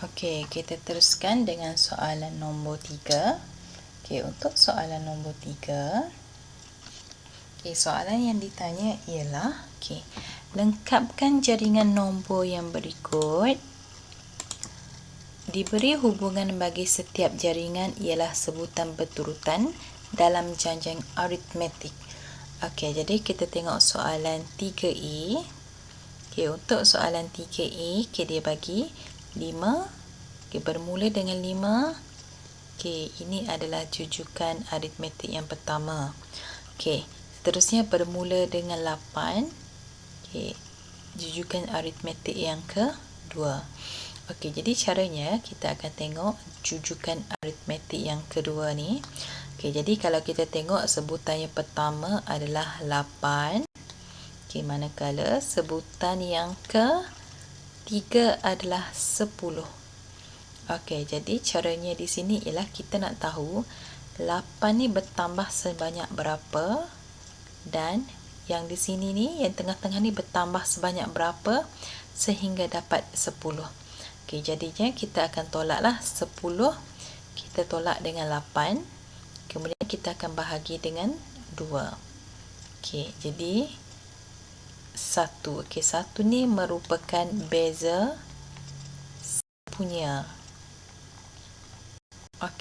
Okey, kita teruskan dengan soalan nombor 3. Okey, untuk soalan nombor 3, soalan yang ditanya ialah, lengkapkan jaringan nombor yang berikut. Diberi hubungan bagi setiap jaringan ialah sebutan berturutan dalam janjang aritmetik. Okey, jadi kita tengok soalan 3A. Okey, untuk soalan 3A, dia bagi 5. Bermula dengan 5. Ini adalah jujukan aritmetik yang pertama. Seterusnya bermula dengan 8. Jujukan aritmetik yang kedua. Jadi caranya kita akan tengok jujukan aritmetik yang kedua ni. Jadi kalau kita tengok sebutan yang pertama adalah 8. Manakala sebutan yang ketiga adalah 10. Jadi caranya di sini ialah kita nak tahu 8 ni bertambah sebanyak berapa, dan yang di sini ni, yang tengah-tengah ni bertambah sebanyak berapa sehingga dapat 10. Jadinya kita akan tolaklah 10, kita tolak dengan 8, kemudian kita akan bahagi dengan 2. Jadi 1. 1 ni merupakan beza punya.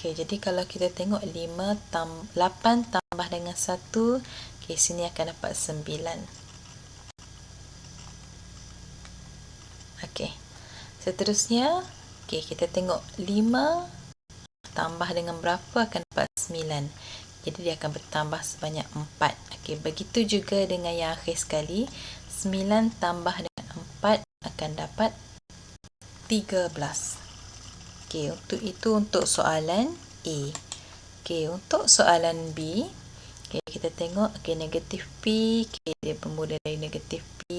Jadi kalau kita tengok 8 tambah dengan 1, sini akan dapat 9. Seterusnya, kita tengok 5 tambah dengan berapa akan dapat 9. Jadi dia akan bertambah sebanyak 4. Begitu juga dengan yang akhir sekali, 9 tambah dengan 4 akan dapat 13. Untuk itu untuk soalan A. Untuk soalan B, kita tengok negatif P, dia bermula dari negatif P.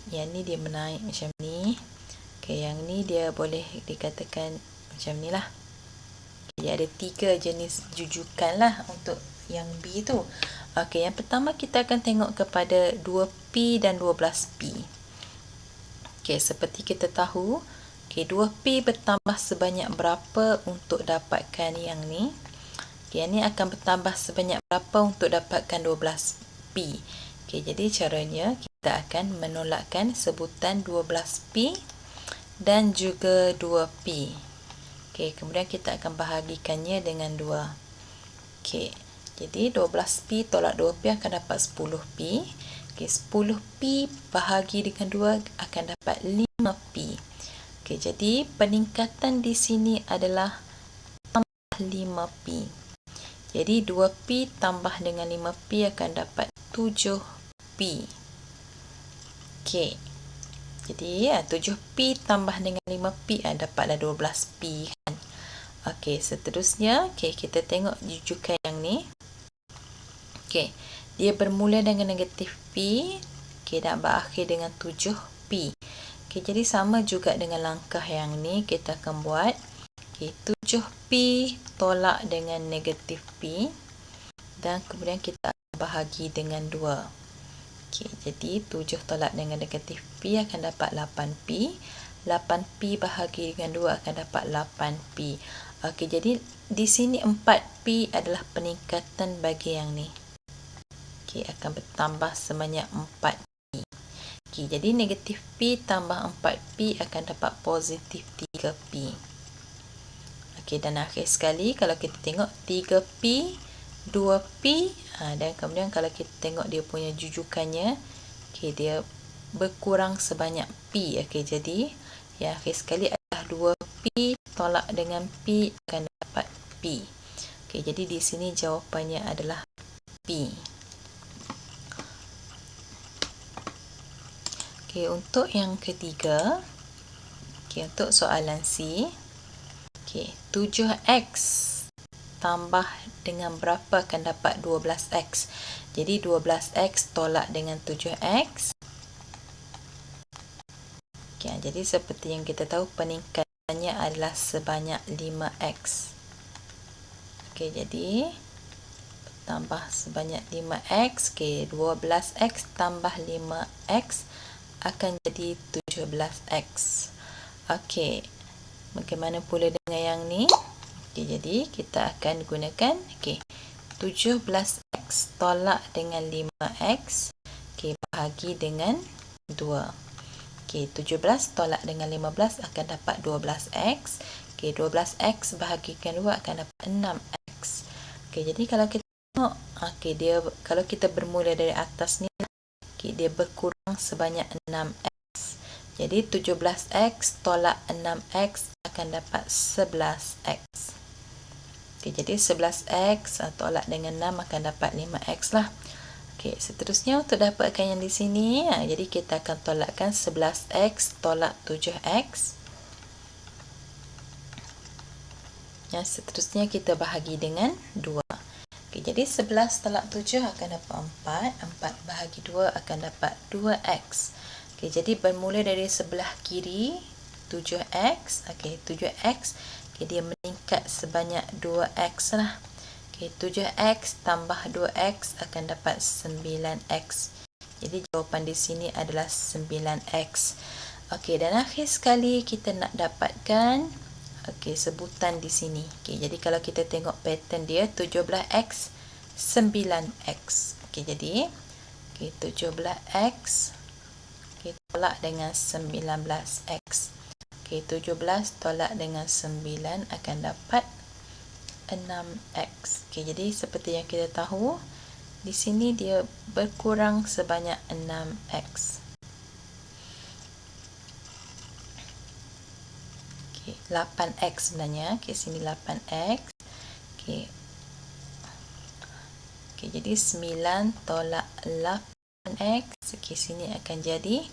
Yang ni dia menaik macam ni. Yang ni dia boleh dikatakan macam ni lah. Jadi ada 3 jenis jujukan lah untuk yang B tu. Yang pertama kita akan tengok kepada 2P dan 12P. Seperti kita tahu, 2P bertambah sebanyak berapa untuk dapatkan yang ni. Yang ni akan bertambah sebanyak berapa untuk dapatkan 12P. Jadi caranya kita akan menolakkan sebutan 12P dan juga 2P. Kemudian kita akan bahagikannya dengan 2. Jadi 12P tolak 2P akan dapat 10P. 10P bahagi dengan 2 akan dapat 5P. Jadi peningkatan di sini adalah tambah 5P. Jadi 2P tambah dengan 5P akan dapat 7P. Jadi 7P tambah dengan 5P dapatlah 12P kan. Seterusnya kita tengok jujukan yang ni. Dia bermula dengan negatif P, dan berakhir dengan 7P. Jadi sama juga dengan langkah yang ni kita akan buat. 7P tolak dengan negatif P, dan kemudian kita bahagi dengan 2. Jadi 7 tolak dengan negatif P akan dapat 8P. 8P bahagi dengan 2 akan dapat 8P. Jadi di sini 4P adalah peningkatan bagi yang ni. Akan bertambah sebanyak 4P. Jadi negatif P tambah 4P akan dapat positif 3P. Dan akhir sekali kalau kita tengok 3P, 2P, dan kemudian kalau kita tengok dia punya jujukannya, dia berkurang sebanyak P. Jadi yang akhir sekali adalah 2P tolak dengan P akan dapat P. Jadi di sini jawapannya adalah P. Untuk yang ketiga, untuk soalan C, 7X tambah dengan berapa akan dapat 12X. Jadi 12X tolak dengan 7X. Jadi seperti yang kita tahu, peningkatannya adalah sebanyak 5X. Jadi tambah sebanyak 5X. 12X tambah 5X akan jadi 17X. Bagaimana pula dengan yang ni? Okey, jadi kita akan gunakan 17x tolak dengan 5x. Okey, bahagi dengan 2. Okey, 17 tolak dengan 15 akan dapat 12x. Okey, 12x bahagikan 2 akan dapat 6x. Okey, jadi kalau kita tengok, kalau kita bermula dari atas ni, dia berkurang sebanyak 6x. Jadi 17x tolak 6x akan dapat 11x. Okey, jadi 11x tolak dengan 6 akan dapat 5x lah. Okey, seterusnya untuk dapatkan yang di sini, jadi kita akan tolakkan 11x tolak 7x. Yang seterusnya kita bahagi dengan 2. Okey, jadi 11 tolak 7 akan dapat 4. 4 bahagi 2 akan dapat 2x. Okey, jadi bermula dari sebelah kiri 7x. Okey, 7x. Okey, dia meningkat sebanyak 2x lah. Okey, 7x tambah 2x akan dapat 9x. Jadi jawapan di sini adalah 9x. Okey, dan akhir sekali kita nak dapatkan sebutan di sini. Okey, jadi kalau kita tengok pattern dia 17x 9x. Okey, jadi 17x kita tolak dengan 19x. Okey, 17 tolak dengan 9 akan dapat 6x. Okey, jadi seperti yang kita tahu, di sini dia berkurang sebanyak 6x. 8x sebenarnya. Okey, sini 8x. Okey. Okey, jadi 9 tolak 8x. Okey, sini akan jadi